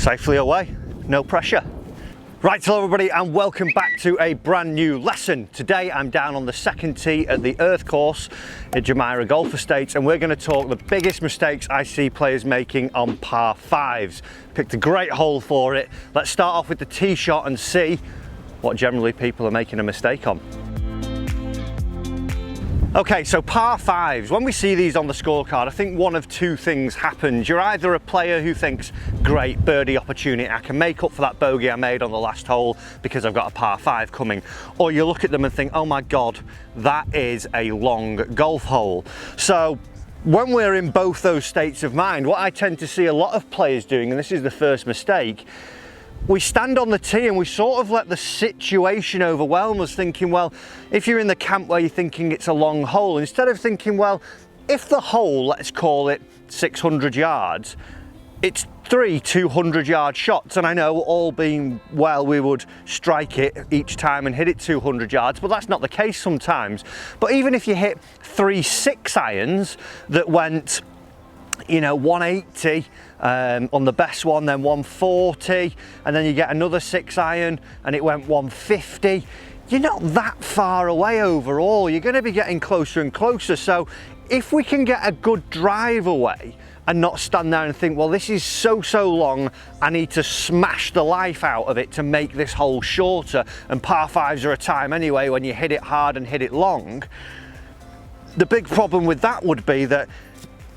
safely away, no pressure. Right, hello everybody and welcome back to a brand new lesson. Today I'm down on the second tee at the Earth course at Jumeirah Golf Estates, and we're going to talk the biggest mistakes I see players making on par fives. Picked a great hole for it. Let's start off with the tee shot and see what generally people are making a mistake on. Okay, so par fives, when we see these on the scorecard, I think one of two things happens. You're either a player who thinks, great birdie opportunity, I can make up for that bogey I made on the last hole because I've got a par five coming. Or you look at them and think, oh my God, that is a long golf hole. So when we're in both those states of mind, what I tend to see a lot of players doing, and this is the first mistake, we stand on the tee and we sort of let the situation overwhelm us, thinking, well, if you're in the camp where you're thinking it's a long hole, instead of thinking, well, if the hole, let's call it 600 yards, it's 3 200-yard shots, and I know all being well we would strike it each time and hit it 200 yards, but that's not the case sometimes. But even if you hit 3 6-irons that went, you know, 180 on the best one, then 140, and then you get another 6-iron and it went 150, you're not that far away overall. You're going to be getting closer and closer. So if we can get a good drive away and not stand there and think, well, this is so long, I need to smash the life out of it to make this hole shorter, and par fives are a time anyway when you hit it hard and hit it long. The big problem with that would be that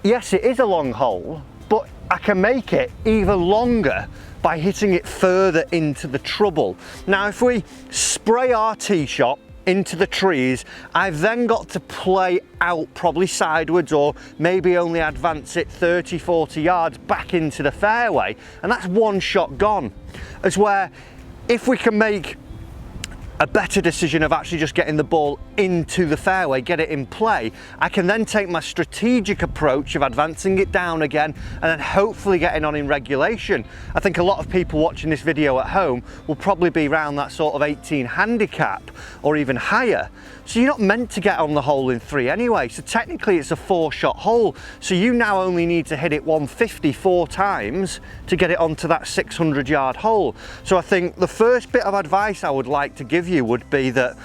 yes, it is a long hole, but I can make it even longer by hitting it further into the trouble. Now, if we spray our tee shot into the trees, I've then got to play out probably sideways, or maybe only advance it 30, 40 yards back into the fairway, and that's one shot gone. As where if we can make a better decision of actually just getting the ball into the fairway, get it in play, I can then take my strategic approach of advancing it down again and then hopefully getting on in regulation. I think a lot of people watching this video at home will probably be around that sort of 18 handicap or even higher. So you're not meant to get on the hole in 3 anyway. So technically it's a 4-shot hole. So you now only need to hit it 150 4 times to get it onto that 600-yard hole. So I think the first bit of advice I would like to give you would be that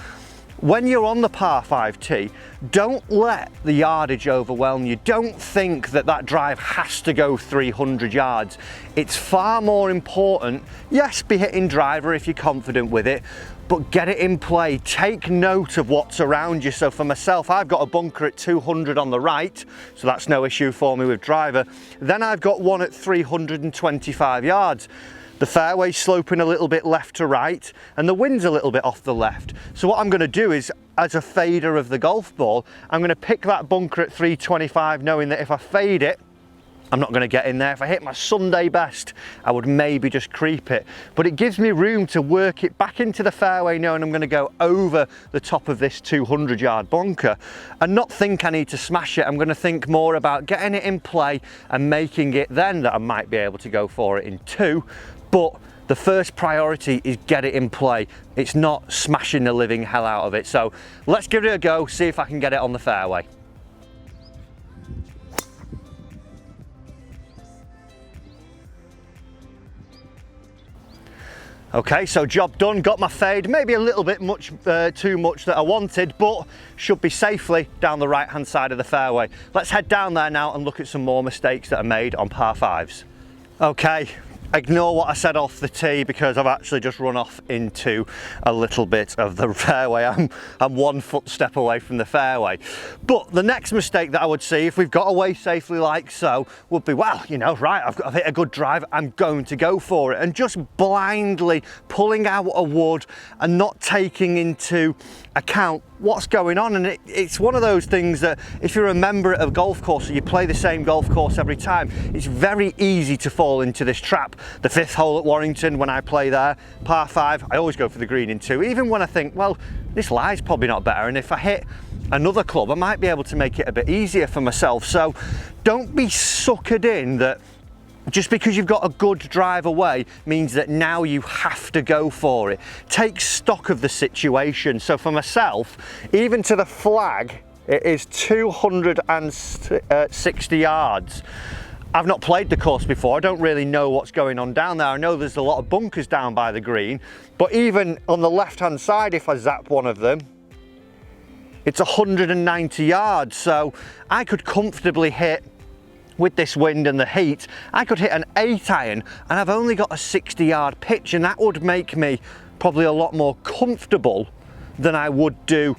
when you're on the par 5 tee, don't let the yardage overwhelm you. Don't think that that drive has to go 300 yards. It's far more important, yes, be hitting driver if you're confident with it, but get it in play. Take note of what's around you. So for myself, I've got a bunker at 200 on the right, so that's no issue for me with driver. Then I've got one at 325 yards. The fairway's sloping a little bit left to right and the wind's a little bit off the left. So what I'm going to do is, as a fader of the golf ball, I'm going to pick that bunker at 325, knowing that if I fade it, I'm not going to get in there. If I hit my Sunday best, I would maybe just creep it. But it gives me room to work it back into the fairway, knowing I'm going to go over the top of this 200-yard bunker and not think I need to smash it. I'm going to think more about getting it in play and making it then that I might be able to go for it in 2. But the first priority is get it in play. It's not smashing the living hell out of it. So let's give it a go, see if I can get it on the fairway. Okay, so job done, got my fade, maybe a little bit too much that I wanted, but should be safely down the right hand side of the fairway. Let's head down there now and look at some more mistakes that are made on par fives. Okay, ignore what I said off the tee because I've actually just run off into a little bit of the fairway. I'm 1 footstep away from the fairway. But the next mistake that I would see, if we've got away safely like so, would be, well, you know, right, I've hit a good drive, I'm going to go for it. And just blindly pulling out a wood and not taking into account what's going on. And it's one of those things that if you're a member of a golf course or you play the same golf course every time, it's very easy to fall into this trap. The 5th hole at Warrington, when I play there, par 5, I always go for the green in 2, even when I think, well, this lie's probably not better, and if I hit another club I might be able to make it a bit easier for myself. So don't be suckered in that just because you've got a good drive away means that now you have to go for it. Take stock of the situation. So for myself, even to the flag, it is 260 yards. I've not played the course before. I don't really know what's going on down there. I know there's a lot of bunkers down by the green, but even on the left-hand side, if I zap one of them, it's 190 yards. So I could comfortably hit, with this wind and the heat, I could hit an 8-iron, and I've only got a 60-yard pitch, and that would make me probably a lot more comfortable than I would do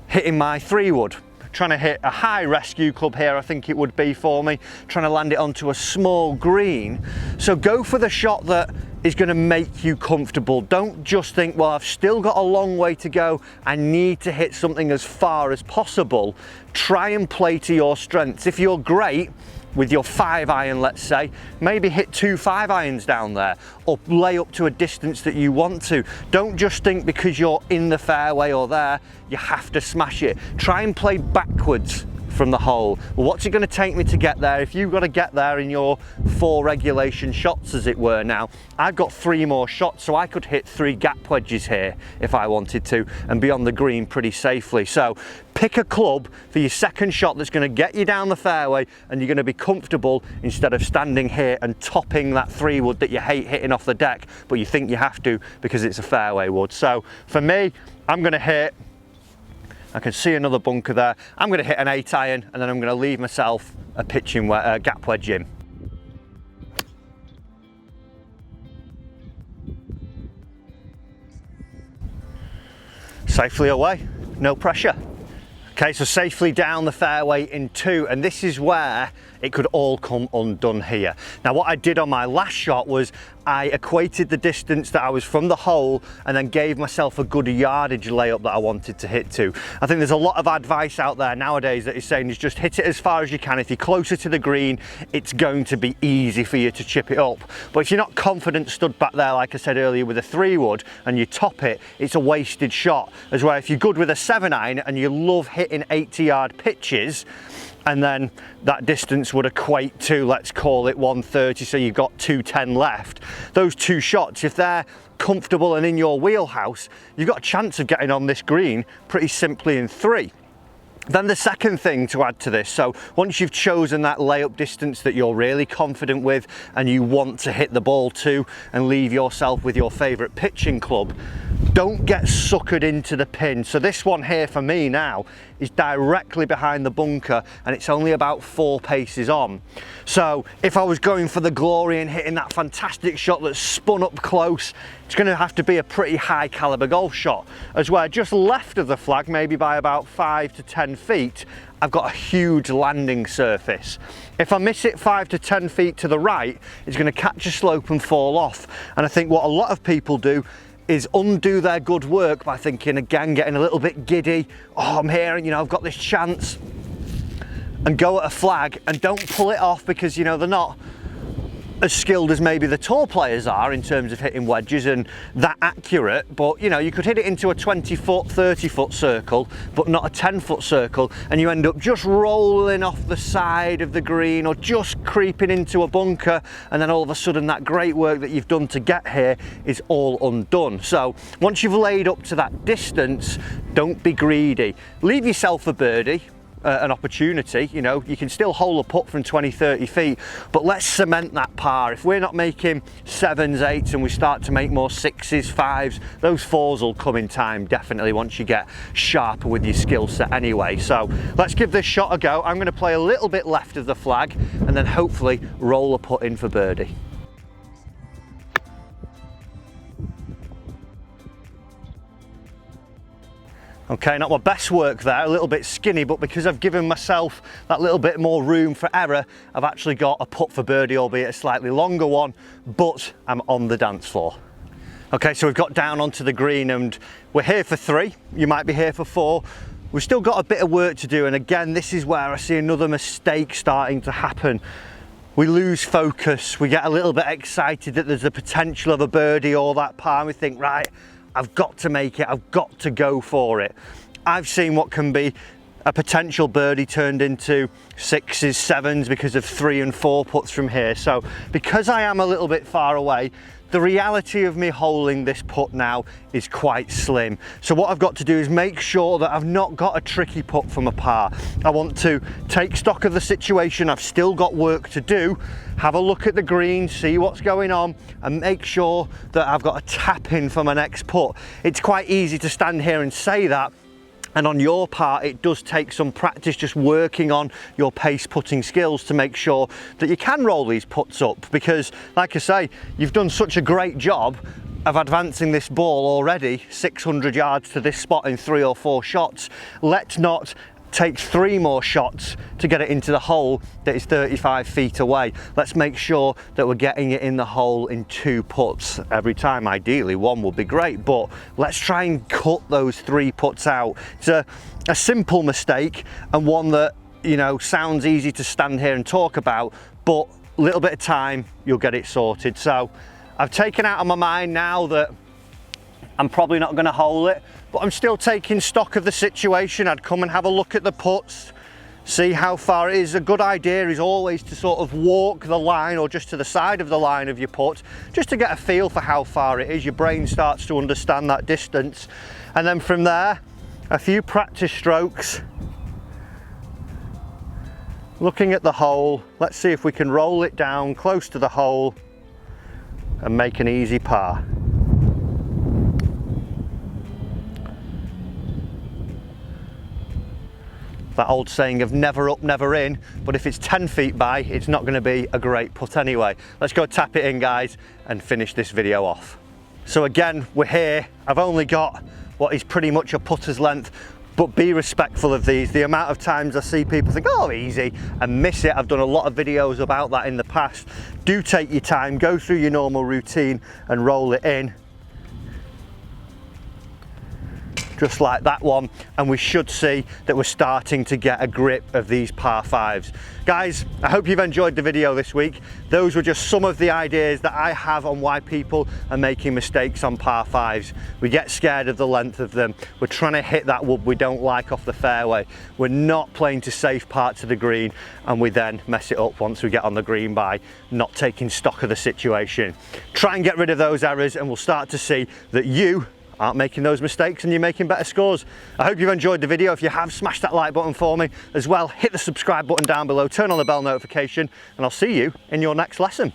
hitting my 3-wood. Trying to hit a high rescue club here, I think it would be for me, trying to land it onto a small green. So go for the shot that is going to make you comfortable. Don't just think, well, I've still got a long way to go, I need to hit something as far as possible. Try and play to your strengths. If you're great with your 5-iron, let's say, maybe hit 2 5-irons down there, or lay up to a distance that you want to. Don't just think because you're in the fairway or there, you have to smash it. Try and play backwards from the hole. Well, what's it going to take me to get there? If you've got to get there in your 4 regulation shots, as it were, now I've got 3 more shots, so I could hit 3 gap wedges here if I wanted to and be on the green pretty safely. So pick a club for your second shot that's going to get you down the fairway, and you're going to be comfortable instead of standing here and topping that 3-wood that you hate hitting off the deck, but you think you have to because it's a fairway wood. So for me, I'm going to hit, I can see another bunker there, I'm going to hit an 8-iron, and then I'm going to leave myself a pitching gap wedge in. Safely away, no pressure. Okay, so safely down the fairway in 2, and this is where it could all come undone here. Now what I did on my last shot was I equated the distance that I was from the hole and then gave myself a good yardage layup that I wanted to hit to. I think there's a lot of advice out there nowadays that is saying is just hit it as far as you can. If you're closer to the green, it's going to be easy for you to chip it up. But if you're not confident stood back there, like I said earlier, with a 3-wood and you top it, it's a wasted shot. As well, if you're good with a 7-iron and you love hitting 80-yard pitches, and then that distance would equate to, let's call it 130, so you've got 210 left. Those 2 shots, if they're comfortable and in your wheelhouse, you've got a chance of getting on this green pretty simply in 3. Then the second thing to add to this, so once you've chosen that layup distance that you're really confident with and you want to hit the ball to and leave yourself with your favourite pitching club, don't get suckered into the pin. So this one here for me now is directly behind the bunker, and it's only about 4 paces on. So if I was going for the glory and hitting that fantastic shot that's spun up close, it's going to have to be a pretty high caliber golf shot. As well, just left of the flag, maybe by about 5 to 10 feet, I've got a huge landing surface. If I miss it 5 to 10 feet to the right, it's going to catch a slope and fall off. And I think what a lot of people do is undo their good work by thinking, again, getting a little bit giddy. Oh, I'm here, and I've got this chance, and go at a flag and don't pull it off because they're not as skilled as maybe the tour players are in terms of hitting wedges and that accurate. But you could hit it into a 20-foot, 30-foot circle, but not a 10-foot circle, and you end up just rolling off the side of the green or just creeping into a bunker, and then all of a sudden that great work that you've done to get here is all undone. So once you've laid up to that distance, don't be greedy. Leave yourself a birdie, an opportunity. You can still hole a putt from 20-30 feet, but let's cement that par. If we're not making 7s, 8s, and we start to make more 6s, 5s, those 4s will come in time, definitely, once you get sharper with your skill set anyway. So let's give this shot a go. I'm going to play a little bit left of the flag and then hopefully roll a putt in for birdie. Okay, not my best work there, a little bit skinny, but because I've given myself that little bit more room for error, I've actually got a putt for birdie, albeit a slightly longer one, but I'm on the dance floor. Okay, so we've got down onto the green and we're here for 3. You might be here for 4. We've still got a bit of work to do, and again, this is where I see another mistake starting to happen. We lose focus, we get a little bit excited that there's the potential of a birdie or that par, and we think, right, I've got to make it, I've got to go for it. I've seen what can be a potential birdie turned into 6s, 7s because of 3 and 4 putts from here. So because I am a little bit far away, the reality of me holding this putt now is quite slim. So what I've got to do is make sure that I've not got a tricky putt from a par. I want to take stock of the situation. I've still got work to do. Have a look at the green, see what's going on, and make sure that I've got a tap in for my next putt. It's quite easy to stand here and say that, and on your part it does take some practice just working on your pace putting skills to make sure that you can roll these putts up, because like I say, you've done such a great job of advancing this ball already 600 yards to this spot in 3 or 4 shots. Let's not take 3 more shots to get it into the hole that is 35 feet away. Let's make sure that we're getting it in the hole in 2 putts every time. Ideally 1 would be great, but let's try and cut those 3 putts out. It's a simple mistake, and one that, you know, sounds easy to stand here and talk about, but a little bit of time, you'll get it sorted. So I've taken out of my mind now that I'm probably not going to hole it, but I'm still taking stock of the situation. I'd come and have a look at the putts, see how far it is. A good idea is always to sort of walk the line or just to the side of the line of your putt, just to get a feel for how far it is. Your brain starts to understand that distance. And then from there, a few practice strokes, looking at the hole. Let's see if we can roll it down close to the hole and make an easy par. That old saying of never up, never in, but if it's 10 feet by, it's not going to be a great putt anyway. Let's go tap it in, guys, and finish this video off. So again, we're here. I've only got what is pretty much a putter's length, but be respectful of these. The amount of times I see people think, oh, easy, and miss it. I've done a lot of videos about that in the past. Do take your time, go through your normal routine and roll it in. Just like that one, and we should see that we're starting to get a grip of these par 5s. Guys, I hope you've enjoyed the video this week. Those were just some of the ideas that I have on why people are making mistakes on par 5s. We get scared of the length of them. We're trying to hit that wood we don't like off the fairway. We're not playing to safe parts of the green, and we then mess it up once we get on the green by not taking stock of the situation. Try and get rid of those errors, and we'll start to see that you aren't making those mistakes and you're making better scores. I hope you've enjoyed the video. If you have, smash that like button for me. As well, hit the subscribe button down below, turn on the bell notification, and I'll see you in your next lesson.